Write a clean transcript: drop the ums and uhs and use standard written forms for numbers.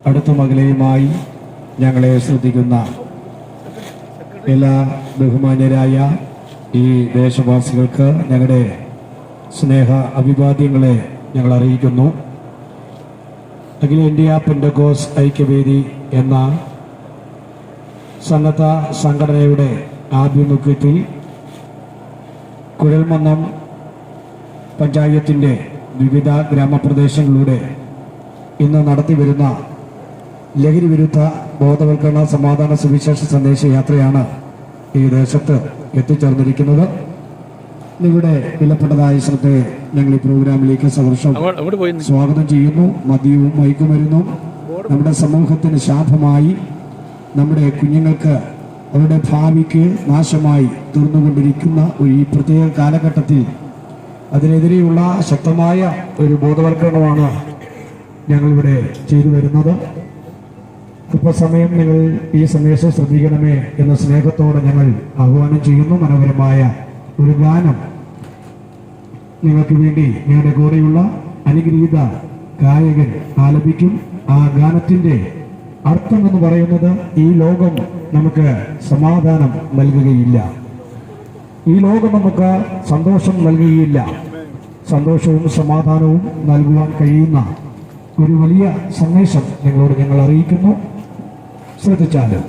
അടുത്തും അകലെയുമായി ഞങ്ങളെ ശ്രദ്ധിക്കുന്ന എല്ലാ ബഹുമാന്യരായ ഈ ദേശവാസികൾക്ക് ഞങ്ങളുടെ സ്നേഹ അഭിവാദ്യങ്ങളെ ഞങ്ങൾ അറിയിക്കുന്നു. അഖിലേന്ത്യാ പെന്തക്കോസ് ഐക്യവേദി എന്ന സന്നദ്ധ സംഘടനയുടെ ആഭിമുഖ്യത്തിൽ കുഴൽമന്നം പഞ്ചായത്തിൻ്റെ വിവിധ ഗ്രാമപ്രദേശങ്ങളിലൂടെ ഇന്ന് നടത്തിവരുന്ന ലഹരി വിരുദ്ധ ബോധവൽക്കരണ സമാധാന സുവിശേഷ സന്ദേശ യാത്രയാണ് ഈ ദേശത്ത് എത്തിച്ചേർന്നിരിക്കുന്നത്. നിങ്ങളുടെ വിലപ്പെട്ടതായ ശ്രദ്ധയെ ഞങ്ങൾ ഈ പ്രോഗ്രാമിലേക്ക് സഹർഷം സ്വാഗതം ചെയ്യുന്നു. മദ്യവും മയക്കുമരുന്നും നമ്മുടെ സമൂഹത്തിന് ശാപമായി, നമ്മുടെ കുഞ്ഞുങ്ങൾക്ക് അവരുടെ ഭാവിക്ക് നാശമായി തീർന്നുകൊണ്ടിരിക്കുന്ന ഈ പ്രത്യേക കാലഘട്ടത്തിൽ അതിനെതിരെയുള്ള ശക്തമായ ഒരു ബോധവൽക്കരണമാണ് ഞങ്ങളിവിടെ ചെയ്തു വരുന്നത്. അല്പസമയം നിങ്ങൾ ഈ സന്ദേശം ശ്രദ്ധിക്കണമേ എന്ന സ്നേഹത്തോടെ ഞങ്ങൾ ആഹ്വാനം ചെയ്യുന്നു. മനോഹരമായ ഒരു ഗാനം നിങ്ങൾക്ക് വേണ്ടി ഞങ്ങളുടെ കൂടെയുള്ള അനുഗ്രഹീത ഗായകൻ ആലപിക്കും. ആ ഗാനത്തിന്റെ അർത്ഥം എന്ന് പറയുന്നത്, ഈ ലോകം നമുക്ക് സമാധാനം നൽകുകയില്ല, ഈ ലോകം നമുക്ക് സന്തോഷം നൽകുകയില്ല, സന്തോഷവും സമാധാനവും നൽകുവാൻ കഴിയുന്ന ഒരു വലിയ സന്ദേശം ഞങ്ങളോട് ഞങ്ങൾ അറിയിക്കുന്നു. ശ്രദ്ധിച്ചാലും